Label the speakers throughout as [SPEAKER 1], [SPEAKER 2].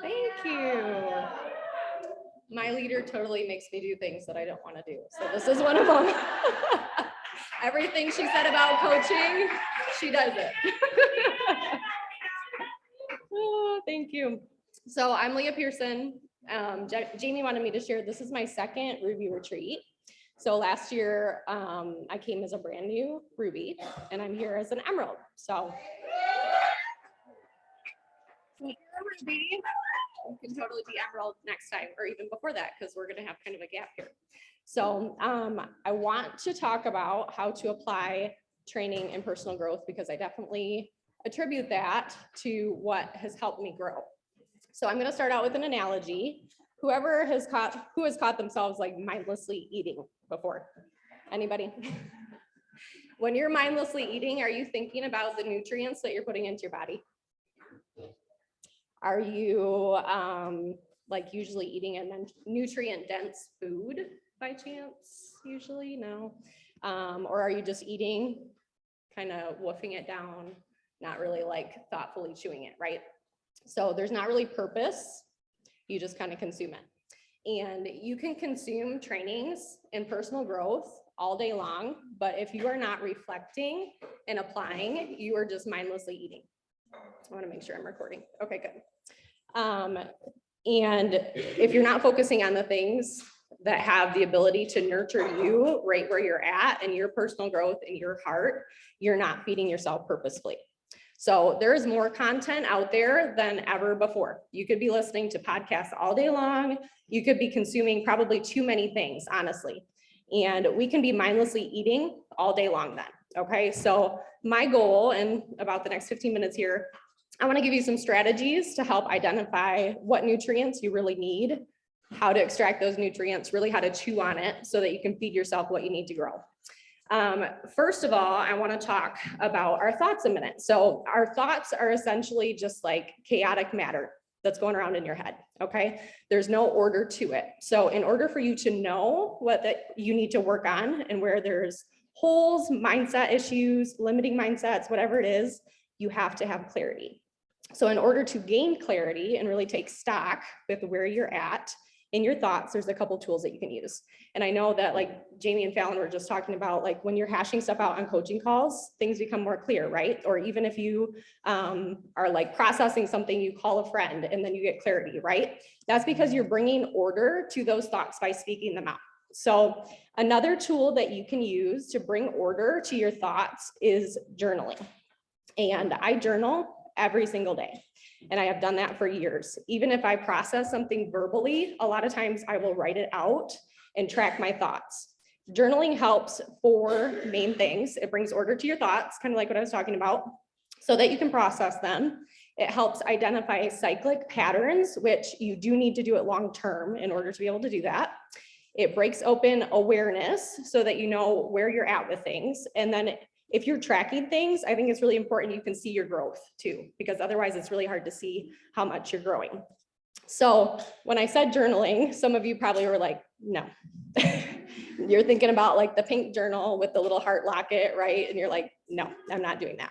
[SPEAKER 1] Thank you. My leader totally makes me do things that I don't want to do. So this is one of them. Everything she said about coaching, she does it. Oh, thank you. So I'm Leah Pearson. Jamie wanted me to share, this is my second Ruby retreat. So last year, I came as a brand new Ruby, and I'm here as an Emerald. So if you're a Ruby, you can totally be Emerald next time, or even before that, because we're going to have kind of a gap here. So I want to talk about how to apply training and personal growth, because I definitely attribute that to what has helped me grow. So I'm going to start out with an analogy. Who has caught themselves like mindlessly eating before? Anybody? When you're mindlessly eating, are you thinking about the nutrients that you're putting into your body? Are you like usually eating a nutrient dense food by chance? Usually, no. Or are you just eating, kind of woofing it down, not really like thoughtfully chewing it, right? So there's not really purpose. You just kind of consume it. And you can consume trainings and personal growth all day long, but if you are not reflecting and applying, you are just mindlessly eating. I want to make sure I'm recording. Okay, good. And if you're not focusing on the things that have the ability to nurture you right where you're at and your personal growth in your heart, you're not feeding yourself purposefully. So there's more content out there than ever before. You could be listening to podcasts all day long. You could be consuming probably too many things, honestly. And we can be mindlessly eating all day long then, okay? So my goal in about the next 15 minutes here, I want to give you some strategies to help identify what nutrients you really need, how to extract those nutrients, really how to chew on it so that you can feed yourself what you need to grow. First of all, I want to talk about our thoughts a minute. So our thoughts are essentially just like chaotic matter that's going around in your head, okay? There's no order to it. So in order for you to know what that you need to work on and where there's holes, mindset issues, limiting mindsets, whatever it is, you have to have clarity. So in order to gain clarity and really take stock with where you're at in your thoughts, there's a couple tools that you can use. And I know that like Jamie and Fallon were just talking about, like when you're hashing stuff out on coaching calls, things become more clear, right? Or even if you are like processing something, you call a friend and then you get clarity, right? That's because you're bringing order to those thoughts by speaking them out. So another tool that you can use to bring order to your thoughts is journaling. And I journal every single day. And I have done that for years. Even if I process something verbally, a lot of times I will write it out and track my thoughts. Journaling helps for main things. It brings order to your thoughts, kind of like what I was talking about, so that you can process them. It helps identify cyclic patterns, which you do need to do it long-term in order to be able to do that. It breaks open awareness so that you know where you're at with things. And then if you're tracking things, I think it's really important you can see your growth too, because otherwise it's really hard to see how much you're growing. So when I said journaling, some of you probably were like, no. You're thinking about like the pink journal with the little heart locket, right? And you're like, no, I'm not doing that.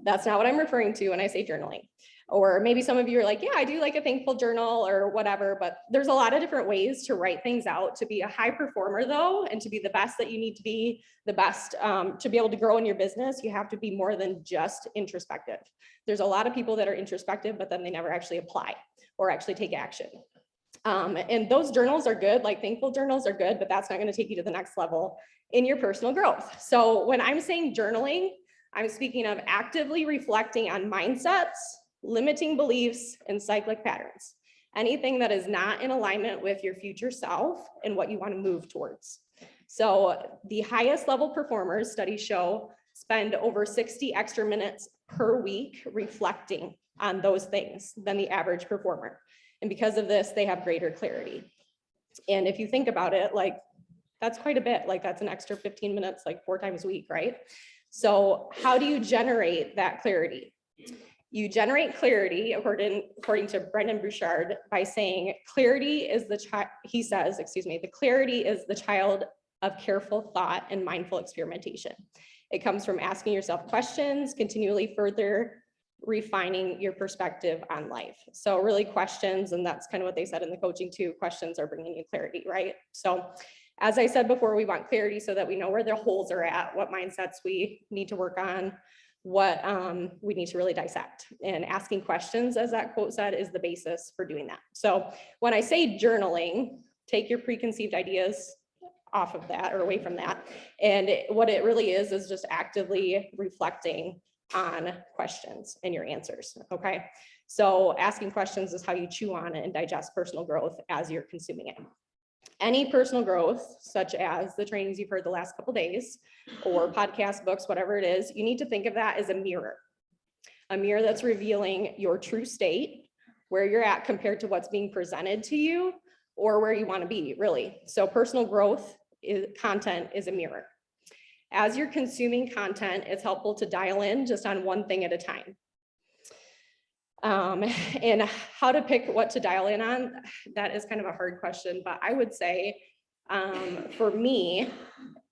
[SPEAKER 1] That's not what I'm referring to when I say journaling. Or maybe some of you are like, yeah, I do like a thankful journal or whatever, but there's a lot of different ways to write things out. To be a high performer though, and to be the best that you need to be, the best to be able to grow in your business, you have to be more than just introspective. There's a lot of people that are introspective, but then they never actually apply or actually take action. And those journals are good, like thankful journals are good, but that's not going to take you to the next level in your personal growth. So when I'm saying journaling, I'm speaking of actively reflecting on mindsets, limiting beliefs, and cyclic patterns. Anything that is not in alignment with your future self and what you want to move towards. So the highest level performers, studies show, spend over 60 extra minutes per week reflecting on those things than the average performer. And because of this, they have greater clarity. And if you think about it, like that's quite a bit, like that's an extra 15 minutes, like 4 times a week, right? So how do you generate that clarity? You generate clarity, according to Brendan Bouchard, by saying clarity is the child, he says, the clarity is the child of careful thought and mindful experimentation. It comes from asking yourself questions, continually further refining your perspective on life. So really questions, and that's kind of what they said in the coaching too, questions are bringing you clarity, right? So as I said before, we want clarity so that we know where the holes are at, what mindsets we need to work on, what we need to really dissect. And asking questions, as that quote said, is the basis for doing that. So when I say journaling, take your preconceived ideas off of that or away from that. And what it really is just actively reflecting on questions and your answers, okay? So asking questions is how you chew on it and digest personal growth as you're consuming it. Any personal growth, such as the trainings you've heard the last couple of days, or podcast, books, whatever it is, you need to think of that as a mirror that's revealing your true state, where you're at compared to what's being presented to you, or where you want to be, really. So personal growth content is a mirror. As you're consuming content, it's helpful to dial in just on one thing at a time. And how to pick what to dial in on, that is kind of a hard question, but I would say, for me,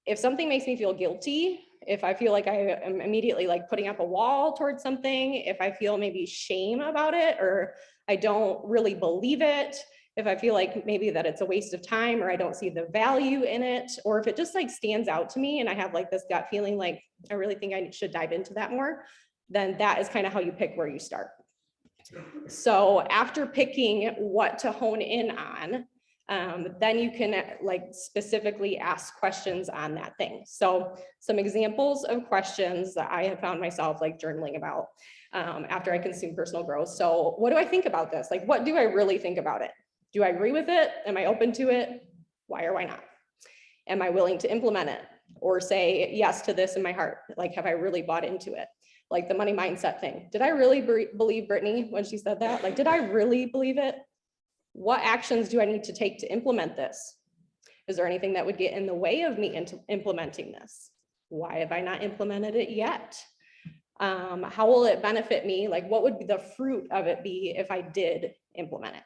[SPEAKER 1] if something makes me feel guilty, if I feel like I am immediately like putting up a wall towards something, if I feel maybe shame about it, or I don't really believe it, if I feel like maybe that it's a waste of time, or I don't see the value in it, or if it just like stands out to me and I have like this gut feeling like I really think I should dive into that more, then that is kind of how you pick where you start. So after picking what to hone in on, then you can like specifically ask questions on that thing. So some examples of questions that I have found myself like journaling about after I consume personal growth. So what do I think about this? Like, what do I really think about it? Do I agree with it? Am I open to it? Why or why not? Am I willing to implement it or say yes to this in my heart? Like, have I really bought into it? Like the money mindset thing. Did I really believe Brittany when she said that? Like, did I really believe it? What actions do I need to take to implement this? Is there anything that would get in the way of me into implementing this? Why have I not implemented it yet? How will it benefit me? Like, what would the fruit of it be if I did implement it?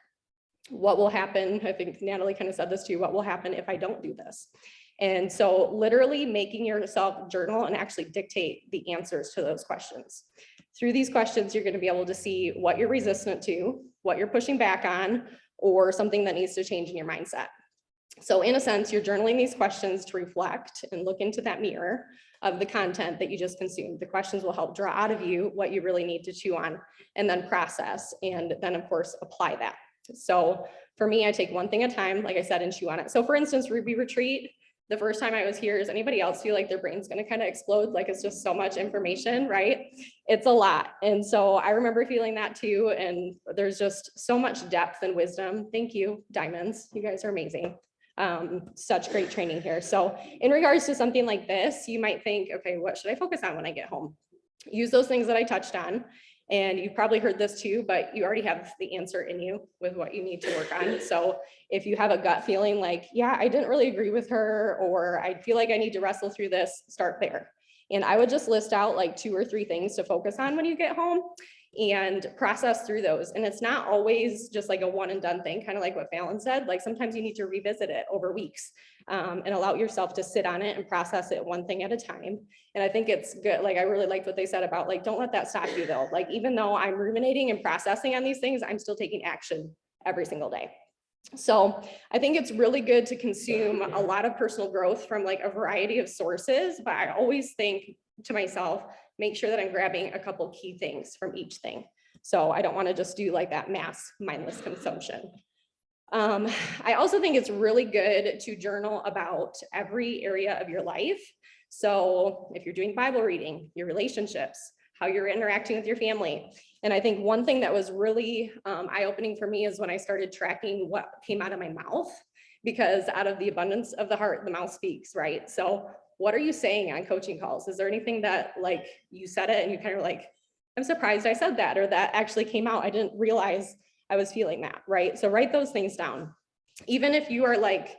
[SPEAKER 1] What will happen? I think Natalie kind of said this too. What will happen if I don't do this? And so literally making yourself journal and actually dictate the answers to those questions. Through these questions, you're going to be able to see what you're resistant to, what you're pushing back on, or something that needs to change in your mindset. So in a sense, you're journaling these questions to reflect and look into that mirror of the content that you just consumed. The questions will help draw out of you what you really need to chew on and then process, and then of course apply that. So for me, I take one thing at a time, like I said, and chew on it. So for instance, Ruby Retreat, the first time I was here, does anybody else feel like their brain's going to kind of explode? Like it's just so much information, right? It's a lot. And so I remember feeling that too. And there's just so much depth and wisdom. Thank you, Diamonds. You guys are amazing. Such great training here. So in regards to something like this, you might think, okay, what should I focus on when I get home? Use those things that I touched on. And you've probably heard this too, but you already have the answer in you with what you need to work on. So if you have a gut feeling like, yeah, I didn't really agree with her, or I feel like I need to wrestle through this, start there. And I would just list out like 2 or 3 things to focus on when you get home and process through those. And it's not always just like a one and done thing, kind of like what Fallon said. Like sometimes you need to revisit it over weeks and allow yourself to sit on it and process it one thing at a time. And I think it's good. Like, I really liked what they said about like, don't let that stop you though. Like, even though I'm ruminating and processing on these things, I'm still taking action every single day. So I think it's really good to consume a lot of personal growth from like a variety of sources, but I always think to myself, make sure that I'm grabbing a couple key things from each thing. So I don't want to just do like that mass mindless consumption. I also think it's really good to journal about every area of your life. So if you're doing Bible reading, your relationships, how you're interacting with your family. And I think one thing that was really eye-opening for me is when I started tracking what came out of my mouth, because out of the abundance of the heart, the mouth speaks, right? So what are you saying on coaching calls? Is there anything that like you said it and you kind of like, I'm surprised I said that, or that actually came out. I didn't realize I was feeling that, right? So write those things down. Even if you are like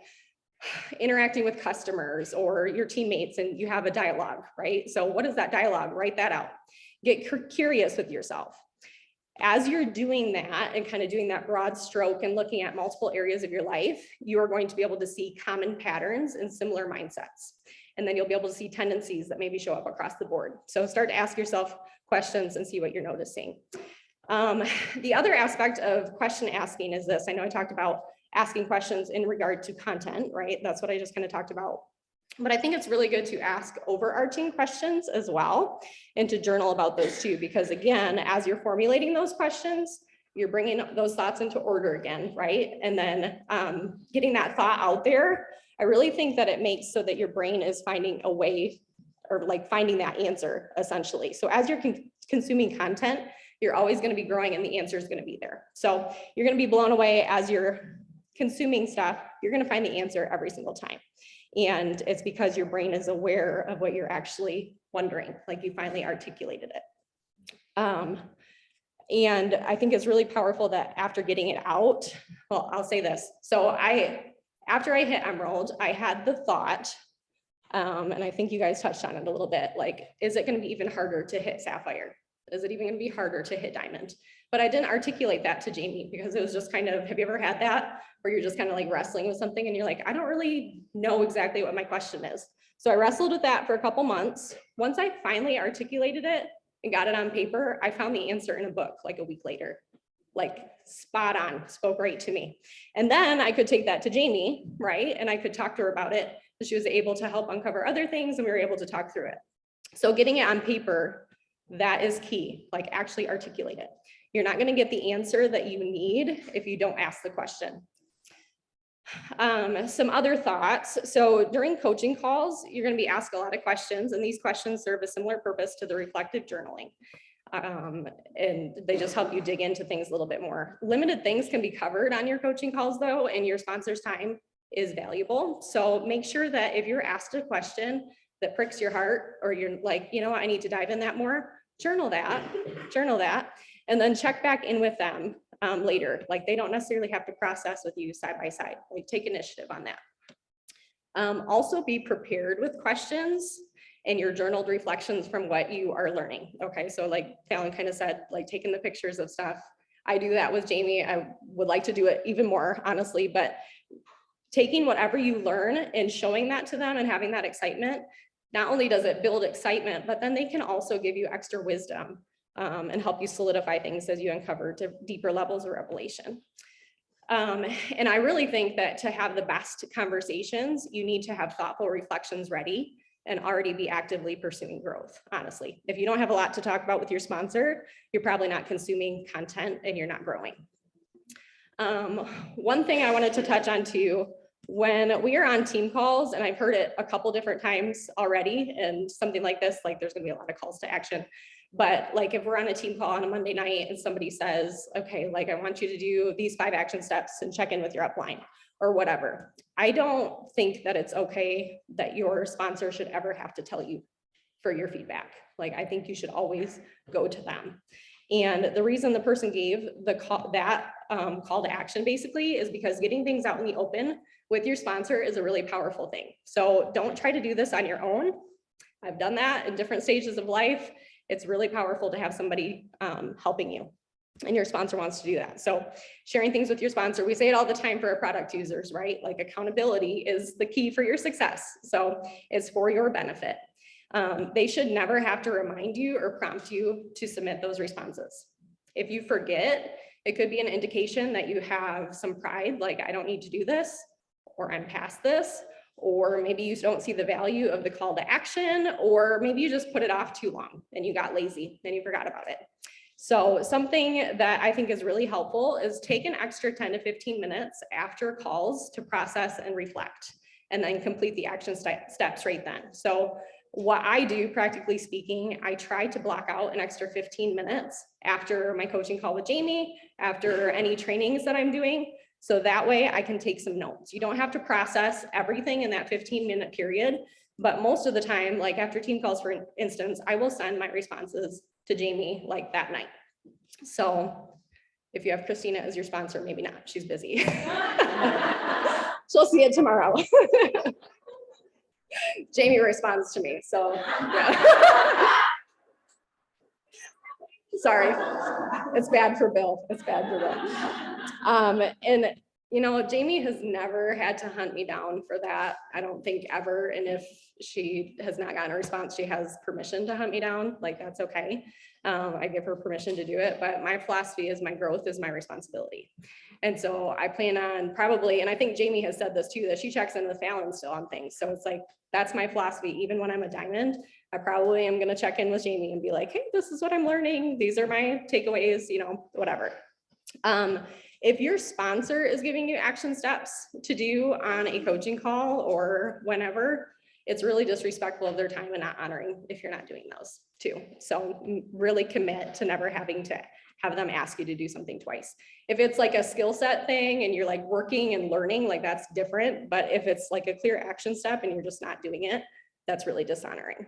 [SPEAKER 1] interacting with customers or your teammates and you have a dialogue, right? So what is that dialogue? Write that out. Get curious with yourself. As you're doing that and kind of doing that broad stroke and looking at multiple areas of your life, you are going to be able to see common patterns and similar mindsets. And then you'll be able to see tendencies that maybe show up across the board. So start to ask yourself questions and see what you're noticing. The other aspect of question asking is this. I know I talked about asking questions in regard to content, right? That's what I just kind of talked about. But I think it's really good to ask overarching questions as well and to journal about those too, because again, as you're formulating those questions, you're bringing those thoughts into order again, right? And then getting that thought out there, I really think that it makes so that your brain is finding a way or like finding that answer essentially. So as you're consuming content, you're always going to be growing and the answer is going to be there. So you're going to be blown away as you're consuming stuff. You're going to find the answer every single time. And it's because your brain is aware of what you're actually wondering, like you finally articulated it. And I think it's really powerful that after getting it out, well, I'll say this. So after I hit Emerald, I had the thought, and I think you guys touched on it a little bit, like, is it going to be even harder to hit Sapphire? Is it even going to be harder to hit Diamond? But I didn't articulate that to Jamie because it was just kind of, have you ever had that where you're just kind of like wrestling with something and you're like, I don't really know exactly what my question is. So I wrestled with that for a couple months. Once I finally articulated it and got it on paper, I found the answer in a book like a week later, like spot on, spoke right to me. And then I could take that to Jamie, right? And I could talk to her about it. She was able to help uncover other things and we were able to talk through it. So getting it on paper, that is key, like actually articulate it. You're not going to get the answer that you need if you don't ask the question. Some other thoughts. So during coaching calls, you're going to be asked a lot of questions, and these questions serve a similar purpose to the reflective journaling. And they just help you dig into things a little bit more. Limited things can be covered on your coaching calls though, and your sponsor's time is valuable. So make sure that if you're asked a question that pricks your heart, or you're like, you know what, I need to dive in that more, journal that, and then check back in with them later. Like they don't necessarily have to process with you side by side. Like take initiative on that. Also be prepared with questions and your journaled reflections from what you are learning. Okay, so like Fallon kind of said, like taking the pictures of stuff. I do that with Jamie. I would like to do it even more, honestly, but taking whatever you learn and showing that to them and having that excitement, not only does it build excitement, but then they can also give you extra wisdom and help you solidify things as you uncover to deeper levels of revelation. And I really think that to have the best conversations, you need to have thoughtful reflections ready and already be actively pursuing growth, honestly. If you don't have a lot to talk about with your sponsor, you're probably not consuming content and you're not growing. One thing I wanted to touch on too, when we are on team calls, and I've heard it a couple different times already, and something like this, like there's gonna be a lot of calls to action, but like if we're on a team call on a Monday night and somebody says, okay, like I want you to do these 5 action steps and check in with your upline or whatever. I don't think that it's okay that your sponsor should ever have to tell you for your feedback. Like I think you should always go to them. And the reason the person gave the call, call to action basically is because getting things out in the open with your sponsor is a really powerful thing. So don't try to do this on your own. I've done that in different stages of life. It's really powerful to have somebody helping you, and your sponsor wants to do that. So sharing things with your sponsor, we say it all the time for our product users, right? Like accountability is the key for your success. So it's for your benefit. They should never have to remind you or prompt you to submit those responses. If you forget, it could be an indication that you have some pride, like I don't need to do this, or I'm past this, or maybe you don't see the value of the call to action, or maybe you just put it off too long and you got lazy and you forgot about it. So something that I think is really helpful is take an extra 10 to 15 minutes after calls to process and reflect, and then complete the action steps right then. So what I do, practically speaking, I try to block out an extra 15 minutes after my coaching call with Jamie, after any trainings that I'm doing. So that way I can take some notes. You don't have to process everything in that 15-minute period, but most of the time, like after team calls, for instance, I will send my responses to Jamie like that night. So if you have Christina as your sponsor, maybe not, she's busy. She'll see it tomorrow. Jamie responds to me, so yeah. Sorry, it's bad for Bill. It's bad for Bill. And You know, Jamie has never had to hunt me down for that. I don't think ever. And if she has not gotten a response, she has permission to hunt me down. Like, that's okay. I give her permission to do it. But my philosophy is my growth is my responsibility. And so I plan on probably, and I think Jamie has said this too, that she checks in with Fallon still on things. So it's like, that's my philosophy. Even when I'm a diamond, I probably am going to check in with Jamie and be like, hey, this is what I'm learning. These are my takeaways, you know, whatever. If your sponsor is giving you action steps to do on a coaching call or whenever, it's really disrespectful of their time and not honoring if you're not doing those too. So really commit to never having to have them ask you to do something twice. If it's like a skill set thing and you're like working and learning, like that's different. But if it's like a clear action step and you're just not doing it, that's really dishonoring.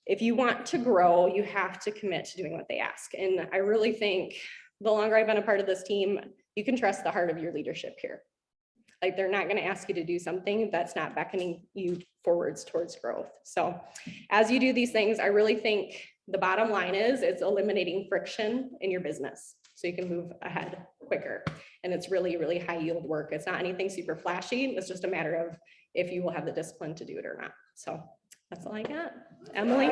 [SPEAKER 1] If you want to grow, you have to commit to doing what they ask. And I really think the longer I've been a part of this team, you can trust the heart of your leadership here. Like they're not going to ask you to do something that's not beckoning you forwards towards growth. So as you do these things, I really think the bottom line is it's eliminating friction in your business so you can move ahead quicker. And it's really, really high yield work. It's not anything super flashy. It's just a matter of if you will have the discipline to do it or not. So that's all I got. Emily.